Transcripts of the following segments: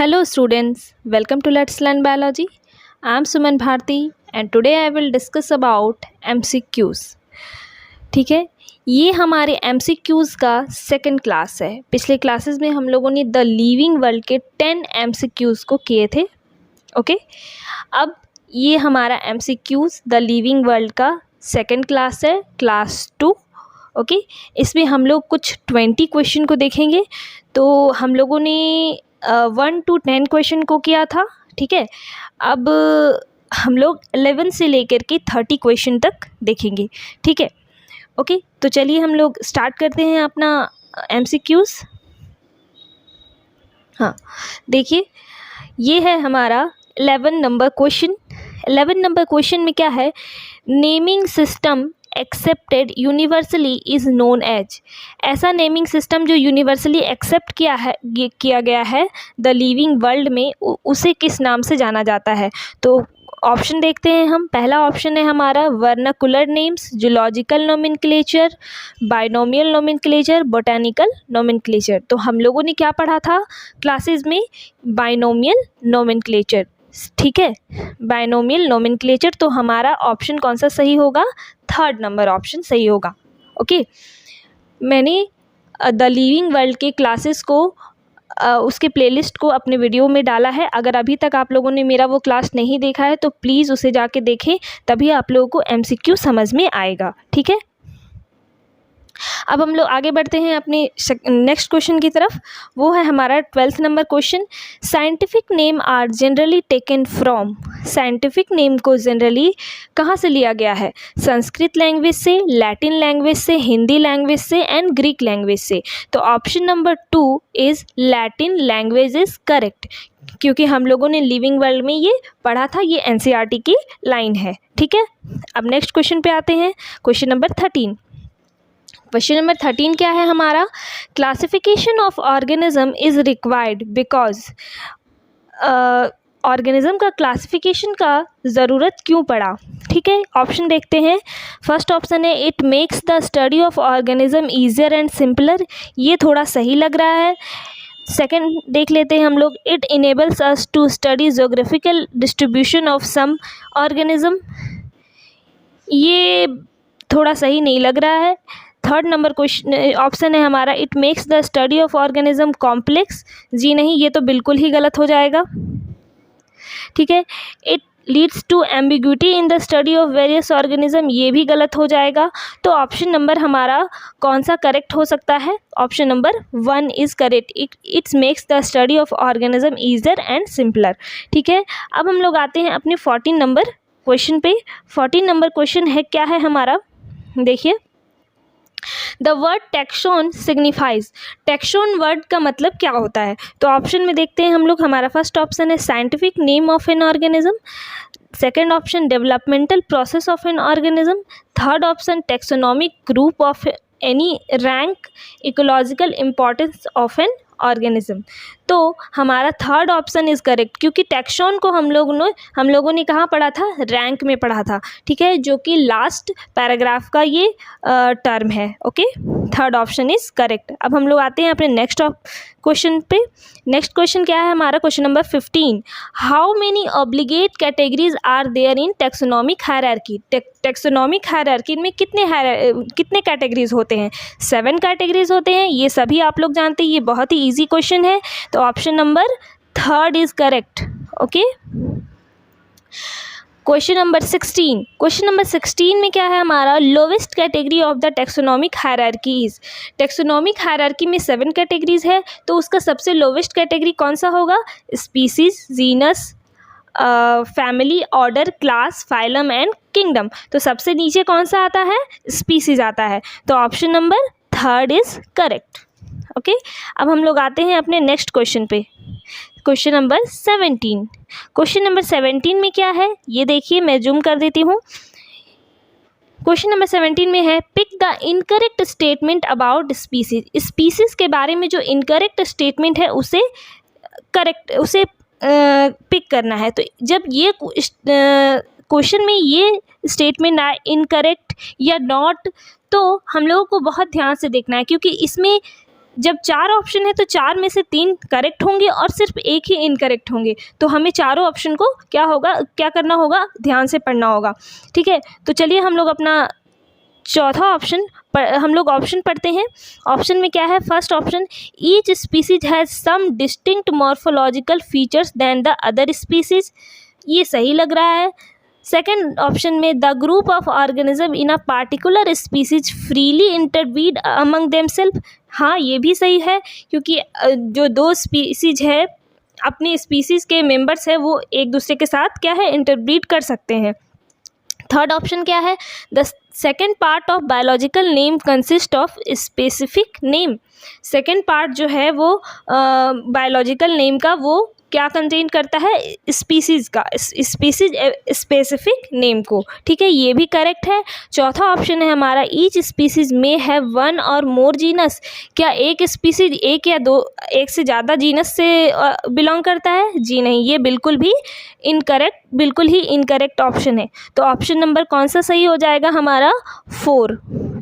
Hello students, welcome to Let's Learn Biology. I am Suman Bharti and today I will discuss about MCQs. ठीक है, ये हमारे MCQs का second class है. पिछले क्लासेस में हम लोगों ने द लिविंग वर्ल्ड के 10 MCQs को किए थे. ओके, अब ये हमारा MCQs द लिविंग वर्ल्ड का सेकंड क्लास है, क्लास 2. ओके, इसमें हम लोग कुछ 20 क्वेश्चन को देखेंगे. तो हम लोगों ने 1 to 10 क्वेश्चन को किया था. ठीक है, अब हम लोग 11 से लेकर के 30 क्वेश्चन तक देखेंगे. ठीक है, ओके, तो चलिए हम लोग स्टार्ट करते हैं अपना MCQs. हाँ, देखिए ये है हमारा 11 नंबर क्वेश्चन. 11 नंबर क्वेश्चन में क्या है, naming system accepted universally is known as. ऐसा नेमिंग सिस्टम जो यूनिवर्सली एक्सेप्ट किया गया है द लिविंग वर्ल्ड में, उसे किस नाम से जाना जाता है. तो ऑप्शन देखते हैं हम. पहला ऑप्शन है हमारा vernacular names, zoological nomenclature, binomial nomenclature, botanical nomenclature. तो हम लोगों ने क्या पढ़ा था क्लासेस में, बाइनोमियल नोमेनक्लेचर. ठीक है, बाइनोमियल नोमेनक्लेचर. तो हमारा ऑप्शन कौन सा सही होगा, थर्ड नंबर ऑप्शन सही होगा. ओके, मैंने द लिविंग वर्ल्ड के क्लासेस को उसके प्लेलिस्ट को अपने वीडियो में डाला है. अगर अभी तक आप लोगों ने मेरा वो क्लास नहीं देखा है तो प्लीज़ उसे जाके देखें, तभी आप लोगों को MCQ समझ में आएगा. ठीक है, अब हम लोग आगे बढ़ते हैं अपने नेक्स्ट क्वेश्चन की तरफ. वो है हमारा 12th number question. Scientific name are generally taken from. Scientific name को जनरली कहाँ से लिया गया है, संस्कृत लैंग्वेज से, लैटिन लैंग्वेज से, हिंदी लैंग्वेज से एंड ग्रीक लैंग्वेज से. तो option number 2 is Latin language is correct, क्योंकि हम लोगों ने लिविंग वर्ल्ड में ये पढ़ा था, ये NCERT की लाइन है. ठीक है, अब नेक्स्ट क्वेश्चन पे आते हैं. Question number 13. क्वेश्चन नंबर 13 क्या है हमारा, classification of organism is required because. Organism का क्लासिफिकेशन का ज़रूरत क्यों पड़ा. ठीक है, ऑप्शन देखते हैं. फर्स्ट ऑप्शन है it makes the study of organism easier and simpler. ये थोड़ा सही लग रहा है. सेकेंड देख लेते हैं हम लोग, it enables us to study geographical distribution of some organism. ये थोड़ा सही नहीं लग रहा है. थर्ड नंबर क्वेश्चन ऑप्शन है हमारा, it makes the study of organism complex. जी नहीं, ये तो बिल्कुल ही गलत हो जाएगा. ठीक है, it leads to ambiguity in the study of various organism. ये भी गलत हो जाएगा. तो ऑप्शन नंबर हमारा कौन सा करेक्ट हो सकता है, option number 1 is correct. It's makes the study of organism easier and simpler. ठीक है, अब हम लोग आते हैं अपने 14 नंबर क्वेश्चन पे. 14 नंबर क्वेश्चन है क्या है हमारा, देखिए, the word taxon signifies. Taxon word का मतलब क्या होता है. तो ऑप्शन में देखते हैं हम लोग. हमारा फर्स्ट ऑप्शन है scientific name of an organism. Second option developmental process of an organism. Third option taxonomic group of any rank, ecological importance of an organism. तो हमारा थर्ड ऑप्शन इज़ करेक्ट, क्योंकि टैक्सोन को हम लोगों ने कहाँ पढ़ा था, रैंक में पढ़ा था. ठीक है, जो कि लास्ट पैराग्राफ का ये टर्म है. Okay, third option is correct. अब हम लोग आते हैं अपने नेक्स्ट क्वेश्चन पे. नेक्स्ट क्वेश्चन क्या है हमारा, question number 15. How many obligate categories are there in taxonomic hierarchy. Taxonomic hierarchy में कितने कैटेगरीज होते हैं, 7 कैटेगरीज होते हैं. ये सभी आप लोग जानते हैं, ये बहुत ही ईजी क्वेश्चन है. तो option number 3 is correct. Okay, question number 16. Question number 16 में क्या है हमारा, lowest category of the taxonomic hierarchies. Taxonomic hierarchy में 7 कैटेगरीज है, तो उसका सबसे लोवेस्ट कैटेगरी कौन सा होगा, species, genus, family, order, class, phylum and kingdom. तो सबसे नीचे कौन सा आता है, स्पीसीज आता है. तो option number 3 is correct. Okay, अब हम लोग आते हैं अपने नेक्स्ट क्वेश्चन पे. Question number 17. क्वेश्चन नंबर 17 में क्या है, ये देखिए, मैं जूम कर देती हूँ. क्वेश्चन नंबर 17 में है, pick the incorrect statement about species. Species के बारे में जो इनकरेक्ट स्टेटमेंट है उसे पिक करना है. तो जब ये क्वेश्चन में ये स्टेटमेंट आए इनकरेक्ट या नॉट, तो हम लोगों को बहुत ध्यान से देखना है, क्योंकि इसमें जब 4 ऑप्शन है तो 4 में से 3 करेक्ट होंगे और सिर्फ एक ही इनकरेक्ट होंगे, तो हमें चारों ऑप्शन को क्या करना होगा, ध्यान से पढ़ना होगा। ठीक है, तो चलिए हम लोग अपना चौथा ऑप्शन हम लोग ऑप्शन पढ़ते हैं। ऑप्शन में क्या है, first option, each species has some distinct morphological features then the other species, ये सही लग रहा है। सेकेंड ऑप्शन में, the group of organism in a particular species freely interbreed among themself, हाँ ये भी सही है, क्योंकि जो दो स्पीसीज है अपनी स्पीसीज के मेंबर्स है वो एक दूसरे के साथ क्या है, इंटरब्रीड कर सकते हैं। थर्ड ऑप्शन क्या है, the second part of biological name consist of specific name, second part जो है वो बायोलॉजिकल नेम का वो क्या कंटेन करता है, स्पीसीज का, स्पीसीज स्पेसिफिक नेम को। ठीक है, ये भी करेक्ट है। चौथा ऑप्शन है हमारा, ईच स्पीसीज में हैव वन और मोर जीनस, क्या एक स्पीसीज एक या दो, एक से ज़्यादा जीनस से बिलोंग करता है, जी नहीं, ये बिल्कुल भी इनकरेक्ट, बिल्कुल ही इनकरेक्ट ऑप्शन है। तो ऑप्शन नंबर कौन सा सही हो जाएगा हमारा, 4,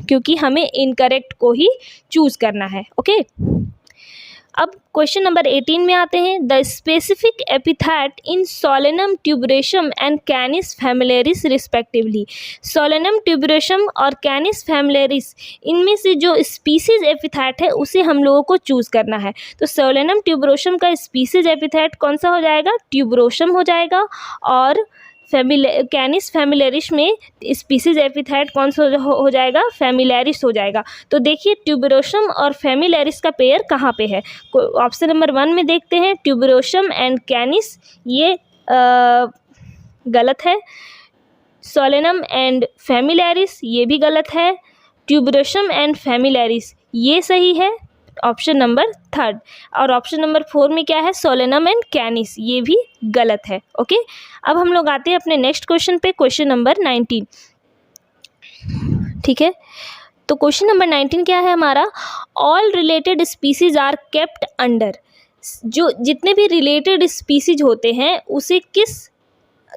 क्योंकि हमें इनकरेक्ट को ही चूज़ करना है। ओके, अब क्वेश्चन नंबर 18 में आते हैं। The specific epithet in Solanum tuberosum and Canis familiaris respectively, Solanum tuberosum और कैनिस फैमिलियरिस, इनमें से जो स्पीसीज एपिथेट है उसे हम लोगों को चूज़ करना है। तो सोलेनम ट्यूबरोशम का स्पीसीज एपिथेट कौन सा हो जाएगा, ट्यूबरोशम हो जाएगा, और कैनिस फैमिलियरिस में स्पीसीज एपिथेट कौन सा हो जाएगा, फैमिलियरिस हो जाएगा। तो देखिए ट्यूबरोशम और फैमिलियरिस का पेयर कहाँ पे है, ऑप्शन नंबर 1 में देखते हैं, ट्यूबरोशम एंड कैनिस, ये गलत है। सोलेनम एंड फैमिलियरिस, ये भी गलत है। ट्यूबरोशम एंड फैमिलियरिस, ये सही है, ऑप्शन नंबर 3। और ऑप्शन नंबर 4 में क्या है, सोलेनम एंड कैनिस, ये भी गलत है। ओके, अब हम लोग आते हैं अपने नेक्स्ट क्वेश्चन पे, क्वेश्चन नंबर 19। ठीक है, तो क्वेश्चन नंबर 19 क्या है हमारा, all related species are kept under, जो जितने भी रिलेटेड स्पीसीज होते हैं उसे किस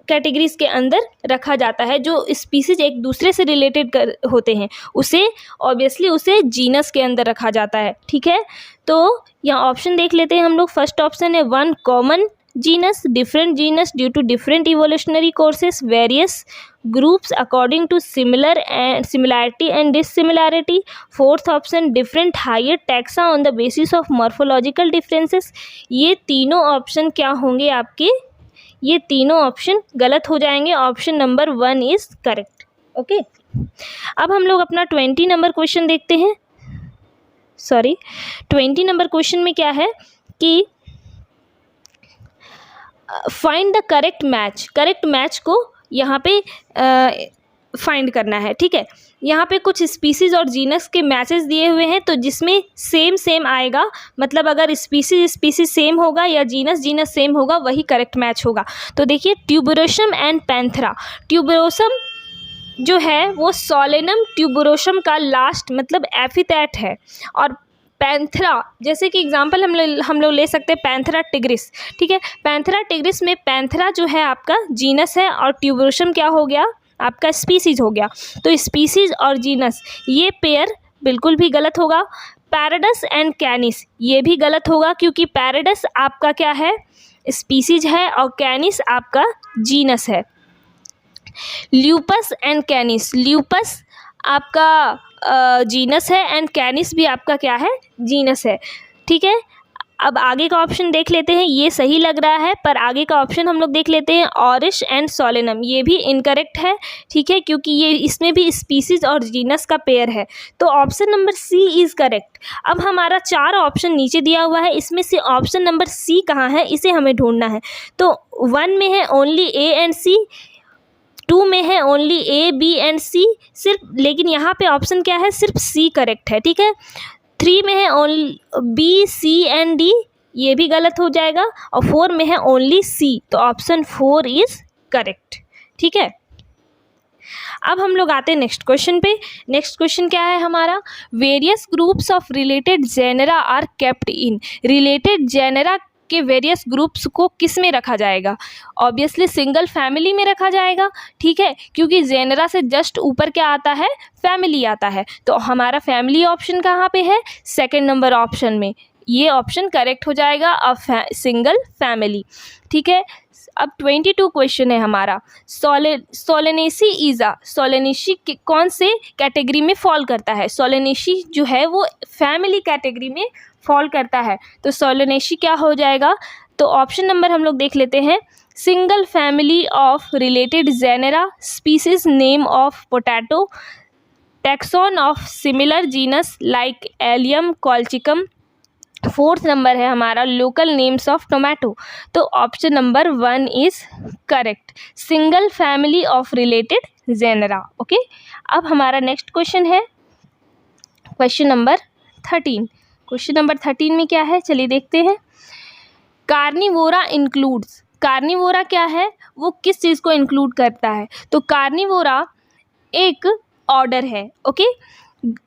कैटेगरीज के अंदर रखा जाता है, जो स्पीसीज एक दूसरे से रिलेटेड होते हैं उसे ऑब्वियसली उसे जीनस के अंदर रखा जाता है। ठीक है, तो यहाँ ऑप्शन देख लेते हैं हम लोग। फर्स्ट ऑप्शन है, 1 common genus, different genus due to different evolutionary courses, various groups according to similarity and dissimilarity. Fourth option, different higher taxa on the basis of morphological differences. ये तीनों ऑप्शन क्या होंगे आपके, ये तीनों ऑप्शन गलत हो जाएंगे, option number 1 is correct. Okay, अब हम लोग अपना 20 नंबर क्वेश्चन देखते हैं। 20 नंबर क्वेश्चन में क्या है कि find the correct match, correct match को यहाँ पे फाइंड करना है। ठीक है, यहाँ पे कुछ स्पीसीज और जीनस के मैचेस दिए हुए हैं, तो जिसमें सेम आएगा, मतलब अगर स्पीसीज सेम होगा या जीनस सेम होगा वही करेक्ट मैच होगा। तो देखिए ट्यूबरोशम एंड पैंथरा, ट्यूबरोसम जो है वो सोलेनम ट्यूबरोशम का लास्ट मतलब एपिथेट है, और पैंथरा, जैसे कि एग्जांपल हम लोग ले सकते हैं पैंथरा टिग्रिस। ठीक है, पैंथरा टिग्रिस में पैंथरा जो है आपका जीनस है और ट्यूबरोशम क्या हो गया, आपका स्पीसीज हो गया। तो स्पीसीज और जीनस ये पेयर बिल्कुल भी गलत होगा। पैराडस एंड कैनिस, ये भी गलत होगा, क्योंकि पैराडस आपका क्या है, स्पीसीज है, और कैनिस आपका जीनस है। ल्यूपस एंड कैनिस, ल्यूपस आपका जीनस है एंड कैनिस भी आपका क्या है, जीनस है। ठीक है, अब आगे का ऑप्शन देख लेते हैं, ये सही लग रहा है, पर आगे का ऑप्शन हम लोग देख लेते हैं, ऑरिश एंड सोलेनम, ये भी इनकरेक्ट है। ठीक है, क्योंकि ये इसमें भी स्पीसीज और जीनस का पेयर है, तो option number C is correct. अब हमारा 4 ऑप्शन नीचे दिया हुआ है, इसमें से ऑप्शन नंबर सी कहाँ है, इसे हमें ढूंढना है। तो 1 में है ओनली ए एंड सी, 2 में है ओनली ए बी एंड सी सिर्फ, लेकिन यहाँ पे ऑप्शन क्या है, सिर्फ सी करेक्ट है। ठीक है, 3 में है only B C and D, ये भी गलत हो जाएगा, और 4 में है ओनली सी, तो ऑप्शन 4 इज करेक्ट। ठीक है, अब हम लोग आते हैं नेक्स्ट क्वेश्चन पे। नेक्स्ट क्वेश्चन क्या है हमारा, various groups of related genera are kept in, related genera के वेरियस ग्रुप्स को किस में रखा जाएगा? ऑब्वियसली सिंगल फैमिली में रखा जाएगा, ठीक है, क्योंकि जेनरा से जस्ट ऊपर क्या आता है? फैमिली आता है। तो हमारा फैमिली ऑप्शन कहाँ पे है? सेकंड नंबर ऑप्शन में। ये ऑप्शन करेक्ट हो जाएगा, अ सिंगल फैमिली, ठीक है। अब 22 क्वेश्चन है हमारा। सोलेनेसी ईज़ा, सोलेनेसी कौन से कैटेगरी में फॉल करता है? सोलेनेसी जो है वो फैमिली कैटेगरी में फॉल करता है। तो सोलेनेसी क्या हो जाएगा? तो ऑप्शन नंबर हम लोग देख लेते हैं। Single family of related genera, species name of potato, taxon of similar genus like allium colchicum. Fourth number है हमारा लोकल नेम्स ऑफ टोमेटो। तो option number 1 is correct, single family of related genre. Okay, अब हमारा next question है question number 13। Question number 13 में क्या है, चलिए देखते हैं। कार्निवोरा इंक्लूड्स, कार्निवोरा क्या है, वो किस चीज़ को इंक्लूड करता है? तो कार्निवोरा एक ऑर्डर है। ओके,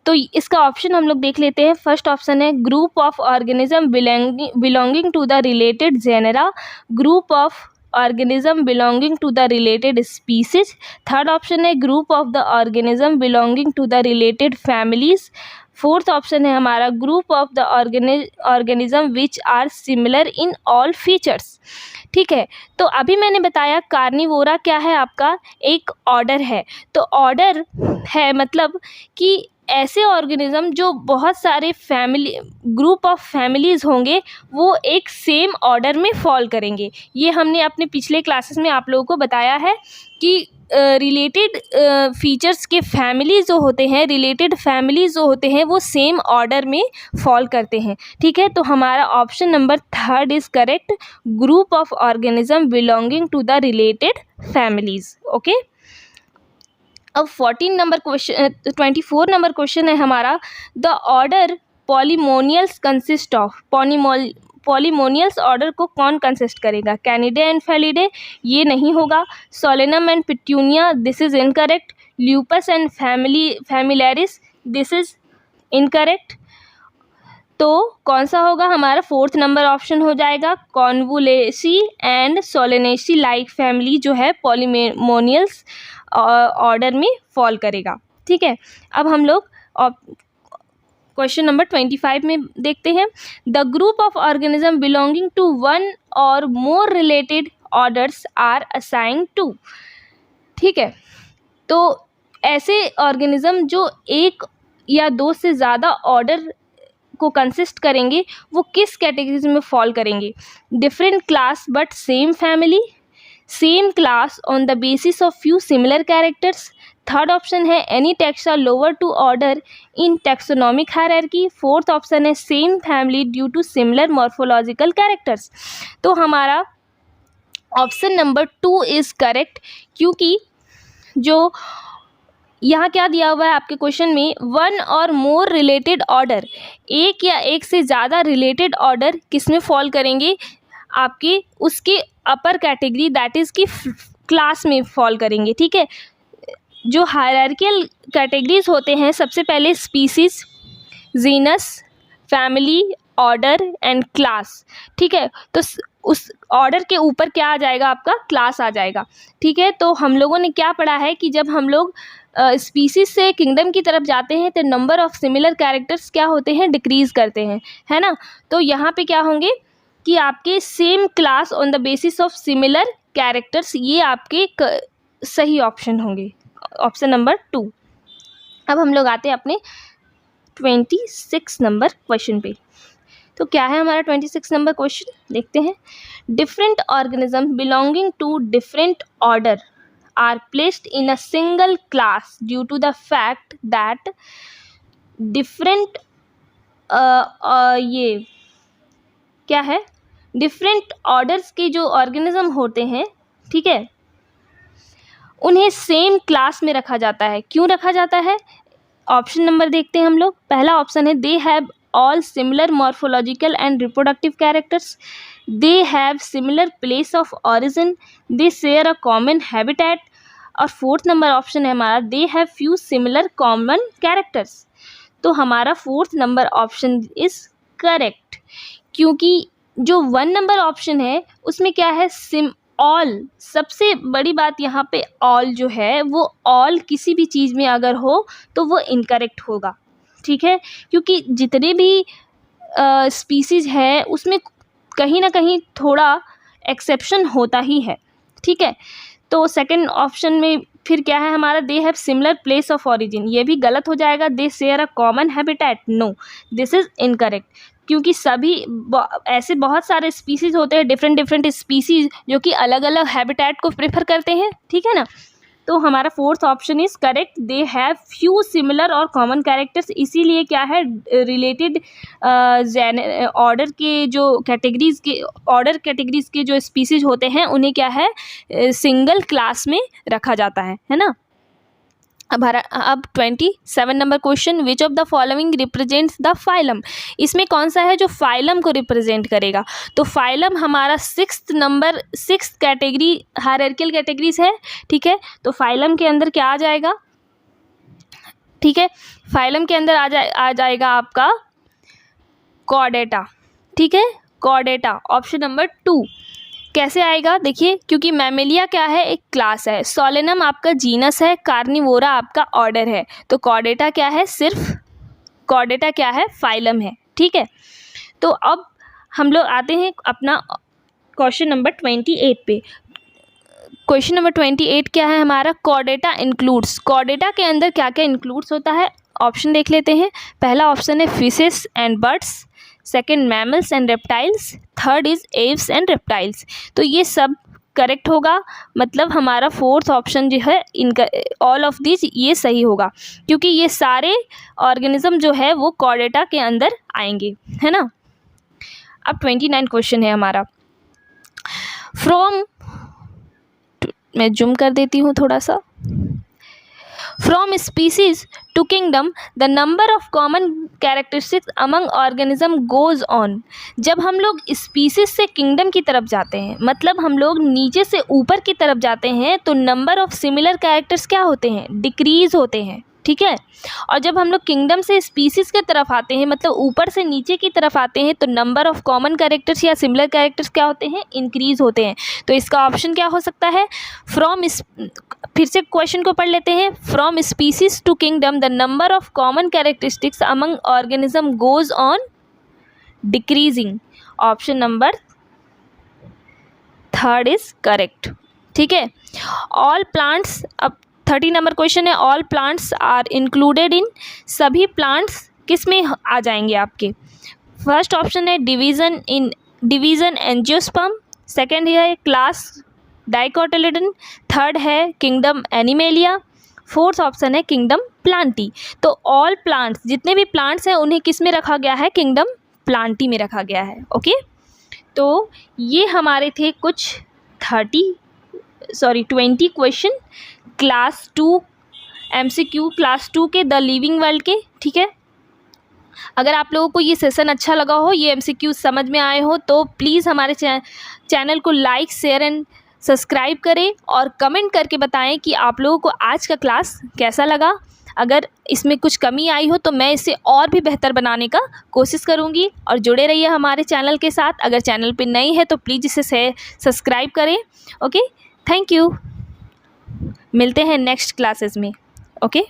तो इसका ऑप्शन हम लोग देख लेते हैं। फर्स्ट ऑप्शन है group of organism belonging to the related genera, group of organism belonging to the related species. Third option है group of the organism belonging to the related families. Fourth option है हमारा group of the organism which are similar in all features. ठीक है, तो अभी मैंने बताया Carnivora क्या है, आपका एक ऑर्डर है। तो ऑर्डर है मतलब कि ऐसे ऑर्गेनिज्म जो बहुत सारे फैमिली ग्रुप ऑफ फैमिलीज़ होंगे वो एक सेम ऑर्डर में फॉल करेंगे। ये हमने अपने पिछले क्लासेस में आप लोगों को बताया है कि रिलेटेड फीचर्स के फैमिली जो होते हैं, रिलेटेड फैमिलीज जो होते हैं वो सेम ऑर्डर में फॉल करते हैं। ठीक है, तो हमारा option number 3 is correct, group of organism belonging to the related families. Okay, अब 14 नंबर क्वेश्चन 24 नंबर क्वेश्चन है हमारा। The order polemoniales consist of, polemoniales order को कौन कंसिस्ट करेगा? कैनिडे एंड फेलिडे, ये नहीं होगा। Solanum and Petunia, this is incorrect. Lupus and familiaris, this is incorrect. तो कौन सा होगा हमारा? फोर्थ नंबर ऑप्शन हो जाएगा। कॉन्वुलेसी एंड सोलेनेसी लाइक फैमिली जो है पॉलीमोनियल्स ऑर्डर में फॉल करेगा। ठीक है, अब हम लोग क्वेश्चन नंबर 25 में देखते हैं। The group of organism belonging to one और more related orders are assigned to. ठीक है, तो ऐसे ऑर्गेनिज्म जो एक या दो से ज़्यादा ऑर्डर को कंसिस्ट करेंगे वो किस कैटेगरीज में फॉल करेंगे? Different class but same family, same class on the basis of few similar characters. Third option है any taxa lower to order in taxonomic hierarchy. Fourth option है same family due to similar morphological characters. तो हमारा option number 2 is correct, क्योंकि जो यहाँ क्या दिया हुआ है आपके क्वेश्चन में, वन और मोर रिलेटेड ऑर्डर, एक या एक से ज़्यादा रिलेटेड ऑर्डर किस में फॉल करेंगे? आपके उसके अपर कैटेगरी दैट इज़ की क्लास में फॉल करेंगे। ठीक है, जो हायरार्कियल कैटेगरीज होते हैं, सबसे पहले species, genus, family, order and class. ठीक है, तो उस ऑर्डर के ऊपर क्या आ जाएगा? आपका क्लास आ जाएगा। ठीक है, तो हम लोगों ने क्या पढ़ा है कि जब हम लोग स्पीसीज से किंगडम की तरफ जाते हैं तो नंबर ऑफ सिमिलर कैरेक्टर्स क्या होते हैं? डिक्रीज़ करते हैं, है ना। तो यहाँ पे क्या होंगे कि आपके same class on the basis of similar characters, ये आपके सही ऑप्शन होंगे, ऑप्शन नंबर 2। अब हम लोग आते हैं अपने 26 नंबर क्वेश्चन पे। तो क्या है हमारा 26 नंबर क्वेश्चन, देखते हैं। Different organism belonging to different order are placed in a single class due to the fact that different ये क्या है? डिफरेंट ऑर्डर्स के जो ऑर्गेनिज्म होते हैं, ठीक है, उन्हें सेम क्लास में रखा जाता है। क्यों रखा जाता है? ऑप्शन नंबर देखते हैं हम लोग। पहला ऑप्शन है they have all similar morphological and reproductive characters, they have similar place of origin, they share a common habitat. और फोर्थ नंबर ऑप्शन है हमारा they have few similar common characters. तो हमारा fourth number option is correct, क्योंकि जो 1 number option है उसमें क्या है, ऑल। सबसे बड़ी बात यहाँ पे ऑल जो है वो ऑल किसी भी चीज़ में अगर हो तो वो इनकरेक्ट होगा, ठीक है, क्योंकि जितने भी स्पीसीज़ है उसमें कहीं ना कहीं थोड़ा एक्सेप्शन होता ही है, ठीक है। तो सेकंड ऑप्शन में फिर क्या है हमारा, they have similar place of origin, ये भी गलत हो जाएगा। They share a common habitat, no, this is incorrect, क्योंकि सभी ऐसे बहुत सारे स्पीसीज़ होते हैं, डिफरेंट स्पीसीज़ जो कि अलग अलग हैबिटेट को प्रेफर करते हैं, ठीक है ना। तो हमारा fourth option is correct, they have few similar और कॉमन कैरेक्टर्स, इसीलिए क्या है रिलेटेड ऑर्डर के जो कैटेगरीज के जो स्पीसीज होते हैं उन्हें क्या है सिंगल क्लास में रखा जाता है ना। अब 27 number question, which of the following represents the phylum, इसमें कौन सा है जो फाइलम को रिप्रेजेंट करेगा। तो फाइलम हमारा 6th कैटेगरी हायरार्किकल कैटेगरीज है, ठीक है। तो फाइलम के अंदर क्या आ जाएगा, ठीक है, फाइलम के अंदर आ जाएगा आपका कॉर्डेटा, ठीक है, कॉर्डेटा, ऑप्शन नंबर 2। कैसे आएगा देखिए, क्योंकि मैमेलिया क्या है, एक क्लास है, सोलेनम आपका जीनस है, कार्निवोरा आपका ऑर्डर है, तो कॉर्डेटा क्या है, सिर्फ कॉर्डेटा क्या है, फाइलम है, ठीक है। तो अब हम लोग आते हैं अपना क्वेश्चन नंबर 28 पे। क्वेश्चन नंबर 28 क्या है हमारा, कॉर्डेटा इंक्लूड्स, कॉर्डेटा के अंदर क्या क्या इंक्लूड्स होता है, ऑप्शन देख लेते हैं। पहला ऑप्शन है fishes and birds, second mammals and reptiles, third is Aves and reptiles. तो ये सब करेक्ट होगा, मतलब हमारा फोर्थ ऑप्शन जो है इनका ऑल ऑफ दिस ये सही होगा, क्योंकि ये सारे ऑर्गेनिज्म जो है वो कॉर्डेटा के अंदर आएंगे, है ना। अब 29 क्वेश्चन है हमारा, मैं जूम कर देती हूँ थोड़ा सा। From species to kingdom, the number of common characteristics among organism goes on. जब हम लोग स्पीसीज से किंगडम की तरफ जाते हैं, मतलब हम लोग नीचे से ऊपर की तरफ जाते हैं, तो नंबर ऑफ सिमिलर कैरेक्टर्स क्या होते हैं, डिक्रीज होते हैं, ठीक है। और जब हम लोग किंगडम से स्पीसीज के तरफ आते हैं, मतलब ऊपर से नीचे की तरफ आते हैं, तो नंबर ऑफ कॉमन कैरेक्टर्स या सिमिलर कैरेक्टर्स क्या होते हैं, इंक्रीज होते हैं। तो इसका ऑप्शन क्या हो सकता है, फिर से क्वेश्चन को पढ़ लेते हैं। From species to kingdom the number of common characteristics among organism goes on decreasing, option number 3 is correct, ठीक है। ऑल प्लांट्स, अब 30 नंबर क्वेश्चन है, all plants are included in, सभी प्लांट्स किस में आ जाएंगे आपके। फर्स्ट ऑप्शन है डिवीजन एंजियोस्पर्म, सेकेंड है क्लास डाइकोटिलिडन, थर्ड है किंगडम एनिमेलिया, फोर्थ ऑप्शन है किंगडम प्लांटी। तो ऑल प्लांट्स, जितने भी प्लांट्स हैं उन्हें किस में रखा गया है, किंगडम प्लांटी में रखा गया है, ओके। तो ये हमारे थे कुछ 20 क्वेश्चन क्लास 2 MCQ क्लास 2 के द लिविंग वर्ल्ड के, ठीक है। अगर आप लोगों को ये सेशन अच्छा लगा हो, ये MCQ समझ में आए हो, तो प्लीज़ हमारे चैनल को लाइक शेयर एंड सब्सक्राइब करें और कमेंट करके बताएं कि आप लोगों को आज का क्लास कैसा लगा। अगर इसमें कुछ कमी आई हो तो मैं इसे और भी बेहतर बनाने का कोशिश करूंगी, और जुड़े रहिए हमारे चैनल के साथ। अगर चैनल पे नई है तो प्लीज़ इसे सब्सक्राइब करें, ओके। थैंक यू, मिलते हैं नेक्स्ट क्लासेस में, ओके।